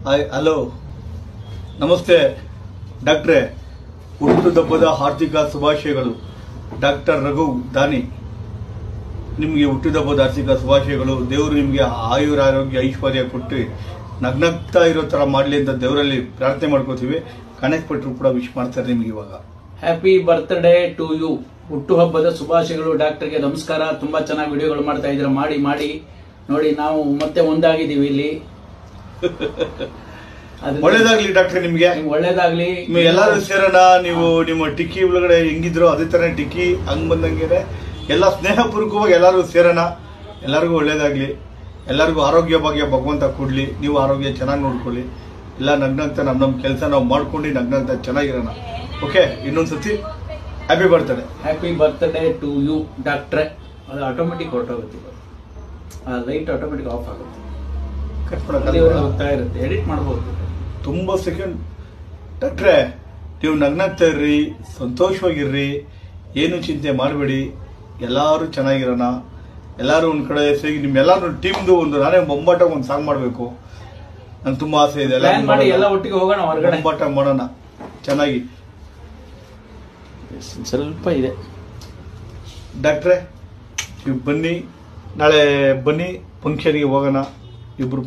Hello, ನಮಸ್ತೆ ಡಾಕ್ಟ್ರೇ. ಹುಟ್ಟುಹಬ್ಬದ ಹಾರ್ದಿಕ ಶುಭಾಶಯಗಳು. ಡಾಕ್ಟರ್ ರಘು ದಾನಿ, ನಿಮಗೆ ಹುಟ್ಟುಹಬ್ಬದ ಹಾರ್ದಿಕ ಶುಭಾಶಯಗಳು. ದೇವರು ನಿಮಗೆ ಆಯುರ ಆರೋಗ್ಯ ಐಶ್ವರ್ಯ ಕೊಟ್ಟು ನಗ್ನಗ್ತಾ ಇರೋ ತರ ಮಾಡಲಿ ಅಂತ ದೇವರಲ್ಲಿ ಪ್ರಾರ್ಥನೆ ಮಾಡ್ಕೋತೀವಿ. ಕನೆಕ್ಟ್ ಪಟ್ಟರು ಕೂಡ ವಿಶ್ ಮಾಡ್ತಾರೆ ನಿಮ್ಗೆ. ಇವಾಗ ಹ್ಯಾಪಿ ಬರ್ತ್ಡೇ ಟು ಯು. ಹುಟ್ಟುಹಬ್ಬದ ಶುಭಾಶಯಗಳು. ಡಾಕ್ಟರ್ಗೆ ನಮಸ್ಕಾರ. ತುಂಬಾ ಚೆನ್ನಾಗಿ ವಿಡಿಯೋಗಳು ಮಾಡ್ತಾ ಇದ್ದೀರಾ. ಮಾಡಿ ನೋಡಿ, ನಾವು ಮತ್ತೆ ಒಂದಾಗಿದ್ದೀವಿ ಇಲ್ಲಿ. ಒಳ್ಳೇದಾಗ್ಲಿ ಡಾಕ್ಟರ್, ನಿಮ್ಗೆ ಒಳ್ಳೇದಾಗ್ಲಿ. ಎಲ್ಲಾರು ಸೇರೋಣ. ನೀವು ನಿಮ್ಮ ಟಿಕ್ಕಿ ಒಳಗಡೆ ಹೆಂಗಿದ್ರು ಅದೇ ತರ ಟಿಕ್ಕಿ ಹಂಗ್ ಬಂದಂಗೆ ಎಲ್ಲ ಸ್ನೇಹಪೂರ್ವಕವಾಗಿ ಎಲ್ಲಾರು ಸೇರೋಣ. ಎಲ್ಲರಿಗೂ ಒಳ್ಳೇದಾಗ್ಲಿ. ಎಲ್ಲರಿಗೂ ಆರೋಗ್ಯ ಭಾಗ್ಯ ಭಗವಂತ ಕೊಡ್ಲಿ. ನೀವು ಆರೋಗ್ಯ ಚೆನ್ನಾಗಿ ನೋಡ್ಕೊಳ್ಳಿ. ಎಲ್ಲ ನಗ್ನಂತ ನಮ್ಮ ಕೆಲಸ ನಾವು ಮಾಡ್ಕೊಂಡು ನಗ್ನಂತ ಚೆನ್ನಾಗಿರೋಣ. ಓಕೆ, ಇನ್ನೊಂದ್ಸತಿ happy birthday. Happy birthday to you ಡಾಕ್ಟ್ರೆ. ಅದು ಆಟೋಮೆಟಿಕ್ ಹೊರಟೋಗುತ್ತೆ. ಲೈಟ್ ಆಟೋಮೆಟಿಕ್ ಆಫ್ ಆಗುತ್ತೆ. ಹೋಗ್ತಾ ಇರುತ್ತೆ. ಎಡಿಟ್ ಮಾಡಬಹುದು. ತುಂಬಾ ಸೆಕೆಂಡ್. ಡಾಕ್ಟ್ರೆ, ನೀವು ನಗ್ನಗ್ತಾ ಇರ್ರಿ, ಸಂತೋಷವಾಗಿರ್ರಿ, ಏನು ಚಿಂತೆ ಮಾಡಬೇಡಿ. ಎಲ್ಲಾರು ಚೆನ್ನಾಗಿರೋಣ. ಎಲ್ಲಾರು ಒಂದ್ ಕಡೆ ಸೇರಿ ನಿಮ್ಮೆಲ್ಲಾರು ಟೀಮ್ದು ಒಂದು ನಾನೇ ಬೊಂಬಾಟ ಒಂದು ಸಾಂಗ್ ಮಾಡಬೇಕು. ನಂಗೆ ತುಂಬಾ ಆಸೆ ಇದೆ. ಎಲ್ಲ ಒಟ್ಟಿಗೆ ಹೋಗೋಣ, ಹೊರಗಡೆ ಬೊಂಬಾಟ ಮಾಡೋಣ ಚೆನ್ನಾಗಿ. ಸ್ವಲ್ಪ ಇದೆ. ಡಾಕ್ಟ್ರೆ, ನೀವು ಬನ್ನಿ, ನಾಳೆ ಬನ್ನಿ, ಫಂಕ್ಷನ್ಗೆ ಹೋಗೋಣ ಇಬ್ರು.